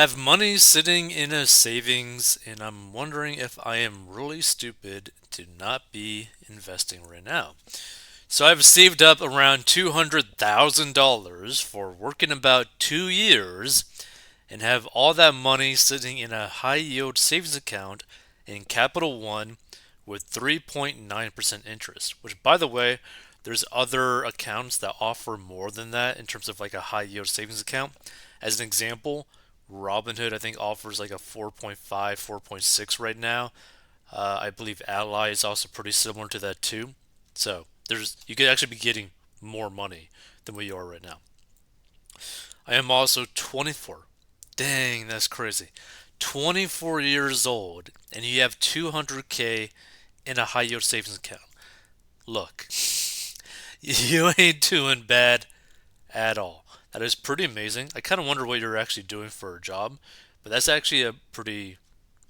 have money sitting in a savings, and I'm wondering if I am really stupid to not be investing right now. So I've saved up around $200,000 for working about 2 years and have all that money sitting in a high yield savings account in Capital One with 3.9% interest, which, by the way, there's other accounts that offer more than that in terms of like a high yield savings account. As an example, Robinhood I think offers like a 4.5, 4.6 right now. I believe Ally is also pretty similar to that too. So there's you could actually be getting more money than what you are right now. I am also 24. Dang, that's crazy. 24 years old, and you have 200K in a high yield savings account. Look, you ain't doing bad at all. That is pretty amazing. I kind of wonder what you're actually doing for a job, but that's actually a pretty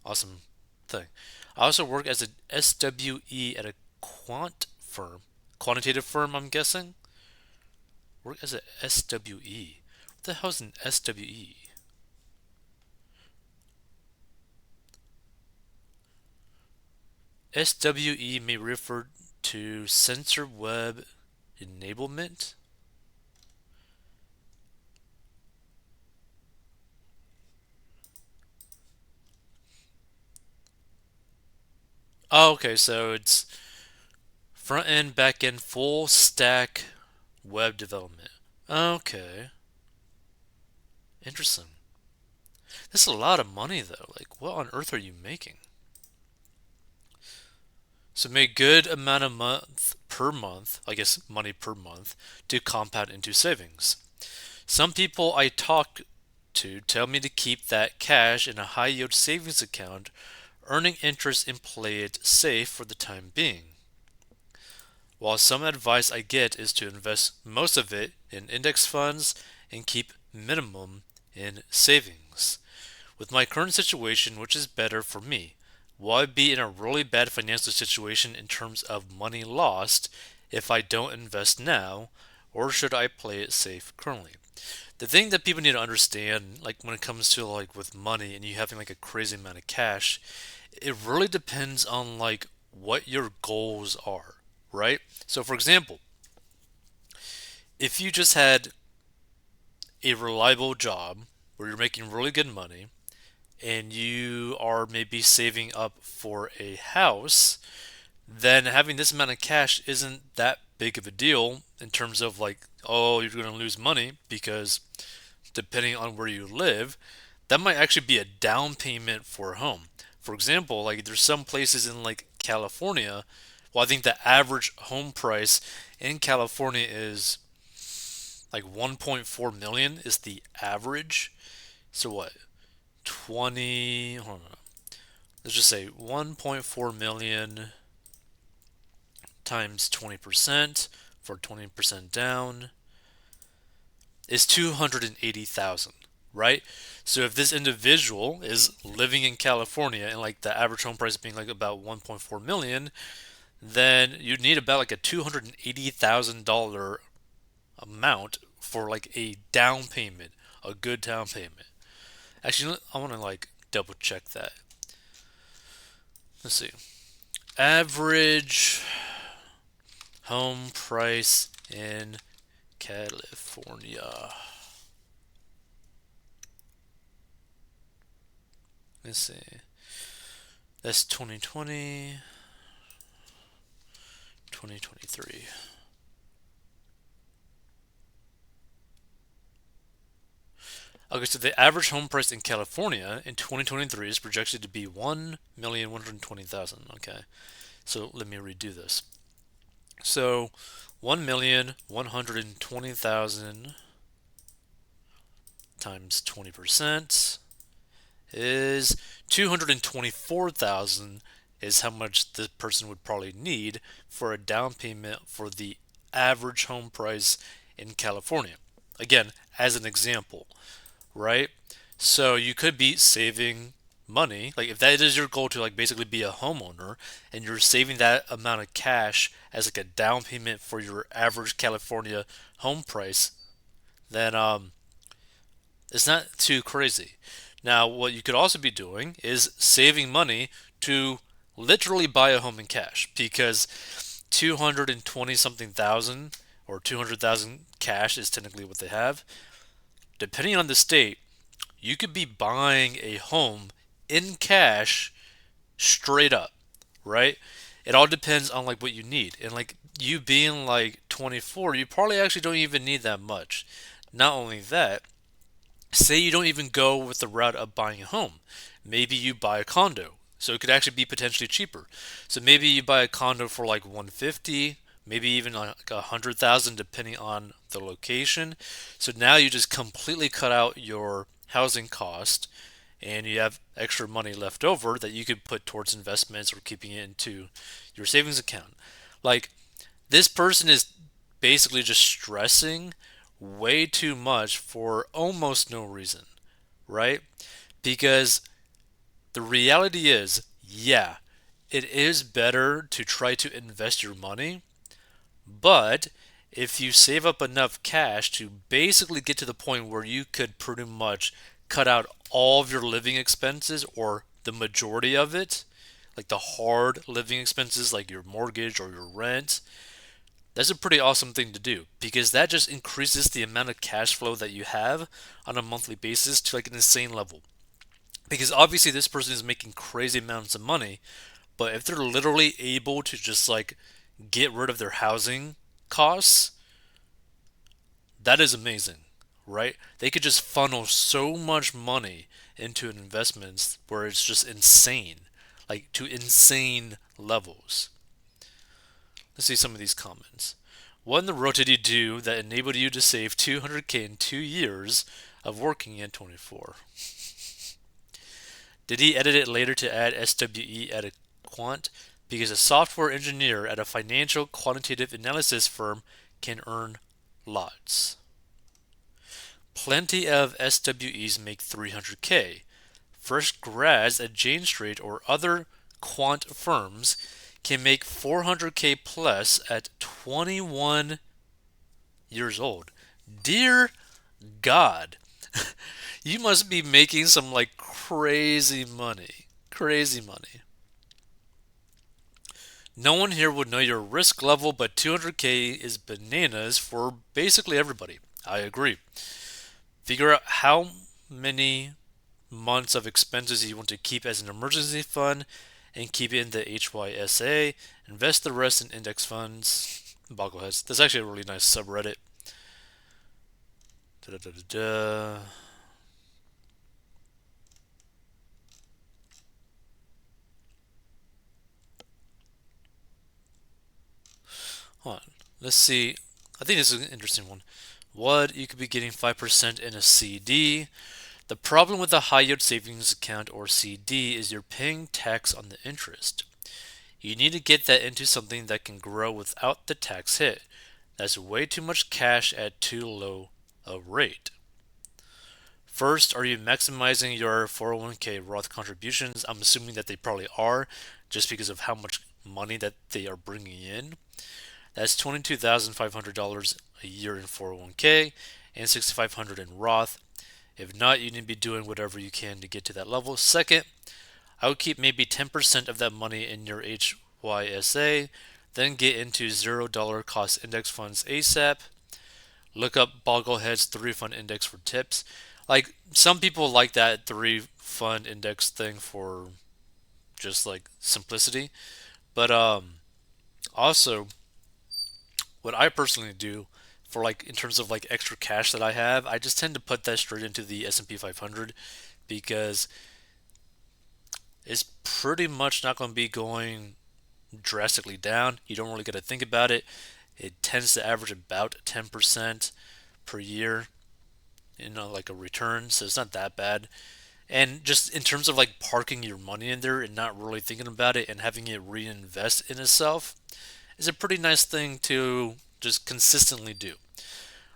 awesome thing. I also work as an SWE at a quantitative firm, I'm guessing. Work as a SWE. What the hell is an SWE? SWE may refer to sensor web enablement. Oh, okay, so it's front end, back end, full stack web development. Okay, interesting. That's a lot of money though. Like, what on earth are you making? So make good amount of month per month, I guess money per month, to compound into savings. Some people I talk to tell me to keep that cash in a high yield savings account, earning interest and play it safe for the time being. While some advice I get is to invest most of it in index funds and keep minimum in savings. With my current situation, which is better for me, will I be in a really bad financial situation in terms of money lost if I don't invest now, or should I play it safe currently? The thing that people need to understand, like when it comes to like with money and you having like a crazy amount of cash, it really depends on like what your goals are, right? So for example, if you just had a reliable job where you're making really good money and you are maybe saving up for a house, then having this amount of cash isn't that big of a deal in terms of like, oh, you're going to lose money because depending on where you live, that might actually be a down payment for a home. For example, like there's some places in like California, well, I think the average home price in California is like 1.4 million is the average. So what? 20, hold on. Let's just say 1.4 million times 20% for 20% down is 280,000, right? So if this individual is living in California and like the average home price being like about 1.4 million, then you'd need about like a $280,000 amount for like a down payment, a good down payment. Actually, I want to like double check that. Let's see. Average home price in California. Let's see. That's 2020, 2023. Okay, so the average home price in California in 2023 is projected to be 1,120,000. Okay, so let me redo this. So 1,120,000 times 20% is 224,000 is how much the person would probably need for a down payment for the average home price in California. Again, as an example, right? So you could be saving money. Like if that is your goal to like basically be a homeowner and you're saving that amount of cash as like a down payment for your average California home price, then it's not too crazy. Now, what you could also be doing is saving money to literally buy a home in cash because 220 something thousand or 200,000 cash is technically what they have. Depending on the state, you could be buying a home in cash straight up, right? It all depends on like what you need. And like you being like 24, you probably actually don't even need that much. Not only that, say you don't even go with the route of buying a home. Maybe you buy a condo. So it could actually be potentially cheaper. So maybe you buy a condo for like 150, maybe even like 100,000 depending on the location. So now you just completely cut out your housing cost and you have extra money left over that you could put towards investments or keeping it into your savings account. Like this person is basically just stressing way too much for almost no reason, right? Because the reality is, yeah, it is better to try to invest your money, but if you save up enough cash to basically get to the point where you could pretty much cut out all of your living expenses or the majority of it, like the hard living expenses like your mortgage or your rent, that's a pretty awesome thing to do because that just increases the amount of cash flow that you have on a monthly basis to like an insane level. Because obviously this person is making crazy amounts of money, but if they're literally able to just like get rid of their housing costs, that is amazing, right? They could just funnel so much money into investments where it's just insane, like to insane levels. Let's see some of these comments. What in the world did you do that enabled you to save 200K in 2 years of working at 24? Did he edit it later to add SWE at a quant? Because a software engineer at a financial quantitative analysis firm can earn lots. Plenty of SWEs make 300K. Fresh grads at Jane Street or other quant firms can make 400K plus at 21 years old. Dear God, you must be making some like crazy money. Crazy money. No one here would know your risk level, but 200K is bananas for basically everybody. I agree. Figure out how many months of expenses you want to keep as an emergency fund and keep it in the HYSA. Invest the rest in index funds. Boggleheads. That's actually a really nice subreddit. Da, da, da, da, da. Hold on. Let's see. I think this is an interesting one. What you could be getting 5% in a CD. The problem with a high yield savings account or CD is you're paying tax on the interest. You need to get that into something that can grow without the tax hit. That's way too much cash at too low a rate. First, are you maximizing your 401k Roth contributions? I'm assuming that they probably are, just because of how much money that they are bringing in. That's $22,500 a year in 401k and 6,500 in Roth. If not, you need to be doing whatever you can to get to that level. Second, I would keep maybe 10% of that money in your HYSA, then get into $0 cost index funds ASAP. Look up Bogglehead's 3 fund index for tips. Like some people like that 3 fund index thing for just like simplicity, but also what I personally do for like in terms of like extra cash that I have, I just tend to put that straight into the S&P 500 because it's pretty much not going to be going drastically down. You don't really got to think about it. It tends to average about 10% per year, like a return, so it's not that bad. And just in terms of like parking your money in there and not really thinking about it and having it reinvest in itself is a pretty nice thing to just consistently do.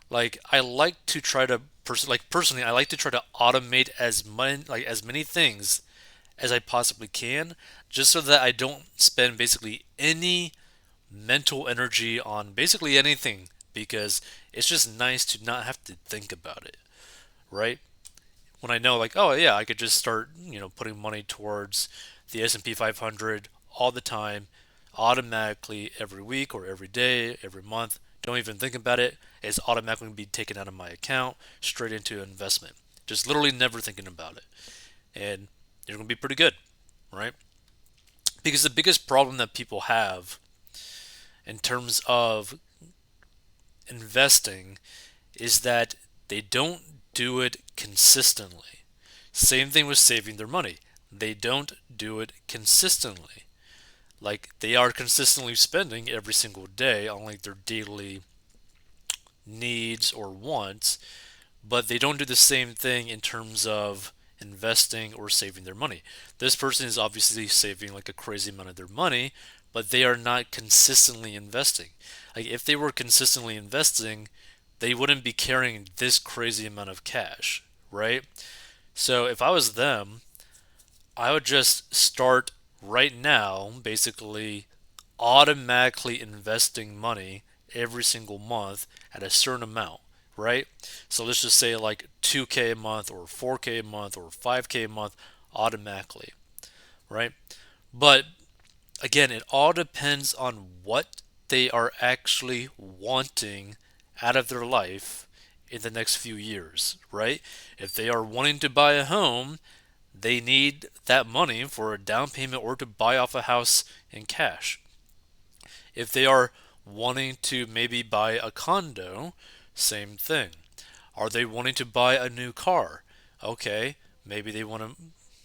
Like I like to try to personally I like to try to automate as many things as I possibly can just so that I don't spend basically any mental energy on basically anything because it's just nice to not have to think about it, right? when I know like, oh yeah, I could just start, putting money towards the S&P 500 all the time, automatically every week or every day, every month. Don't even think about it. It's automatically be taken out of my account straight into investment. Just literally never thinking about it. And you're going to be pretty good, right? Because the biggest problem that people have in terms of investing is that they don't do it consistently. Same thing with saving their money. They don't do it consistently. Like they are consistently spending every single day on like their daily needs or wants, but they don't do the same thing in terms of investing or saving their money. This person is obviously saving like a crazy amount of their money, but they are not consistently investing. Like if they were consistently investing, they wouldn't be carrying this crazy amount of cash, right? So if I was them, I would just start right now, basically automatically investing money every single month at a certain amount, right? So let's just say like 2K a month or 4K a month or 5K a month automatically, right? But again, it all depends on what they are actually wanting out of their life in the next few years, right? If they are wanting to buy a home, they need that money for a down payment or to buy off a house in cash. If they are wanting to maybe buy a condo, same thing. Are they wanting to buy a new car? Okay, maybe they want to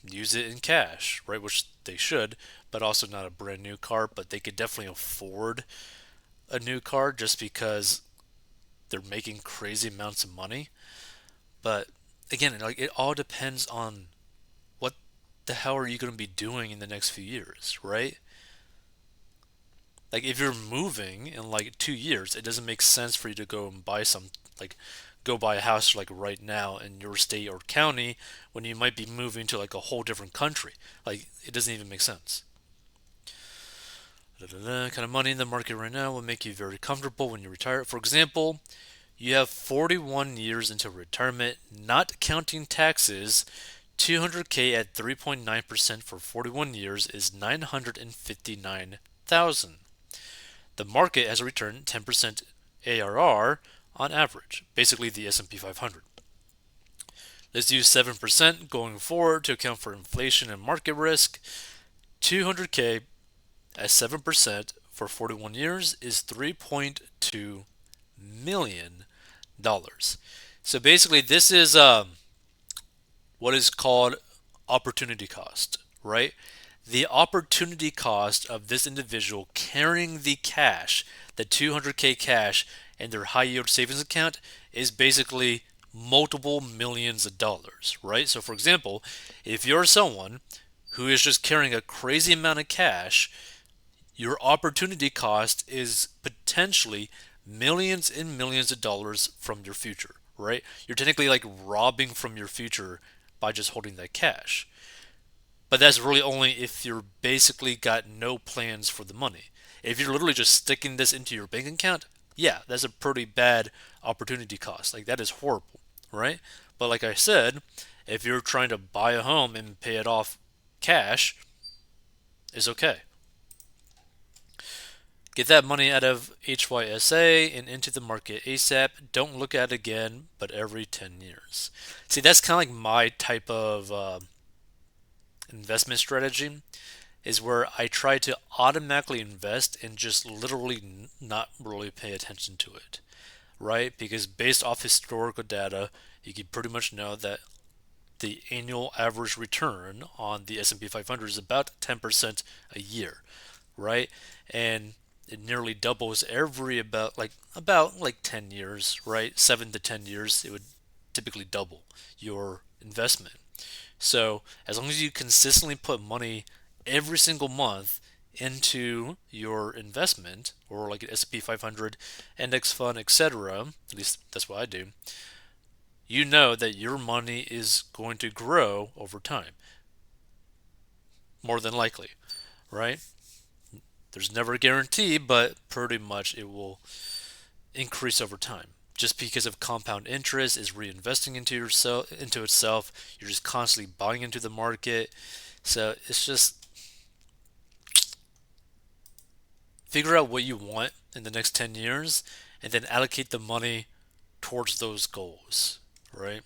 use it in cash, right? Which they should, but also not a brand new car, but they could definitely afford a new car just because they're making crazy amounts of money. But again, like it all depends on what the hell are you going to be doing in the next few years, right? Like if you're moving in like 2 years, it doesn't make sense for you to go and buy like go buy a house like right now in your state or county when you might be moving to like a whole different country. Like it doesn't even make sense. Kind of money in the market right now will make you very comfortable when you retire. For example, you have 41 years until retirement, not counting taxes. 200K at 3.9% for 41 years is 959,000. The market has returned 10% ARR on average, basically the S&P 500. Let's use 7% going forward to account for inflation and market risk. 200K at 7% for 41 years is $3.2 million. So basically, this is what is called opportunity cost, right? The opportunity cost of this individual carrying the cash, the 200K cash in their high yield savings account is basically multiple millions of dollars, right? So, for example, if you're someone who is just carrying a crazy amount of cash, your opportunity cost is potentially millions and millions of dollars from your future, right? You're technically like robbing from your future by just holding that cash. But that's really only if you're basically got no plans for the money. If you're literally just sticking this into your bank account, yeah, that's a pretty bad opportunity cost. Like that is horrible, right? But like I said, if you're trying to buy a home and pay it off cash, it's okay. Get that money out of HYSA and into the market ASAP. Don't look at it again, but every 10 years. See, that's kind of like my type of investment strategy is where I try to automatically invest and just literally not really pay attention to it, right? Because based off historical data, you can pretty much know that the annual average return on the S&P 500 is about 10% a year, right? And it nearly doubles every about 10 years, right? 7 to 10 years it would typically double your investment. So, as long as you consistently put money every single month into your investment or like an S&P 500 index fund, etc., at least that's what I do, you know that your money is going to grow over time, more than likely, right? There's never a guarantee, but pretty much it will increase over time. just because of compound interest is reinvesting into itself. You're just constantly buying into the market. So it's just figure out what you want in the next 10 years and then allocate the money towards those goals, right?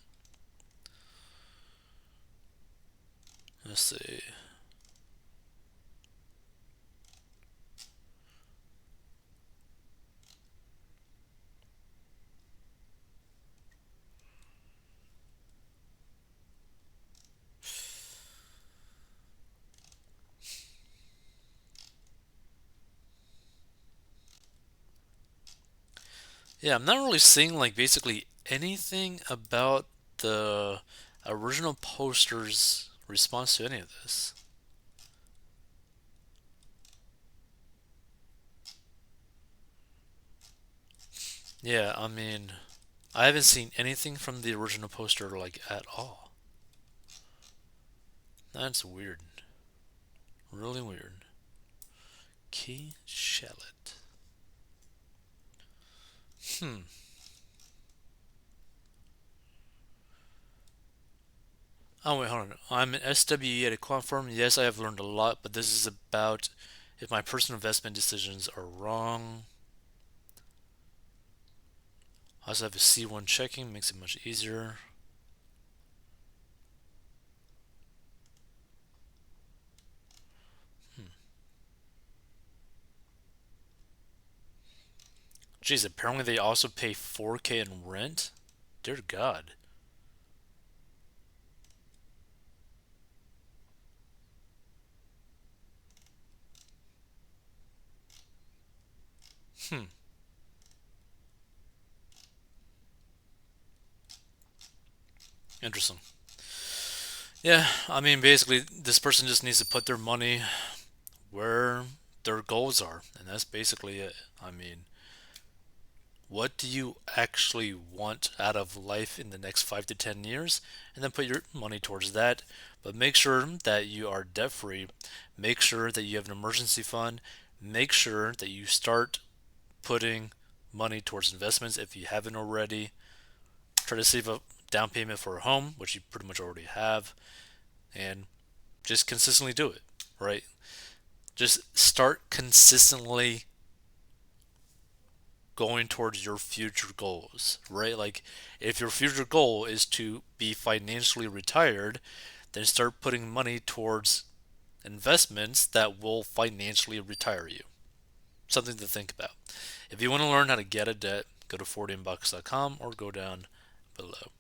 Let's see. Yeah, I'm not really seeing like basically anything about the original poster's response to any of this. Yeah, I mean, I haven't seen anything from the original poster like at all. That's weird. Really weird. Key shallot. Hmm. Oh wait, hold on. I'm an SWE at a quant firm. Yes, I have learned a lot, but this is about if my personal investment decisions are wrong. I also have a C1 checking, makes it much easier. Hmm. Geez, apparently they also pay 4K in rent? Dear God. Hmm. Interesting. Yeah, I mean, basically, this person just needs to put their money where their goals are, and that's basically it. I mean, what do you actually want out of life in the next 5 to 10 years, and then put your money towards that. But make sure that you are debt free. Make sure that you have an emergency fund. Make sure that you start putting money towards investments if you haven't already. Try to save a down payment for a home, which you pretty much already have, and just consistently do it, right? Just start consistently going towards your future goals, right? Like, if your future goal is to be financially retired, then start putting money towards investments that will financially retire you. Something to think about. If you want to learn how to get a debt, go to 40inbox.com or go down below.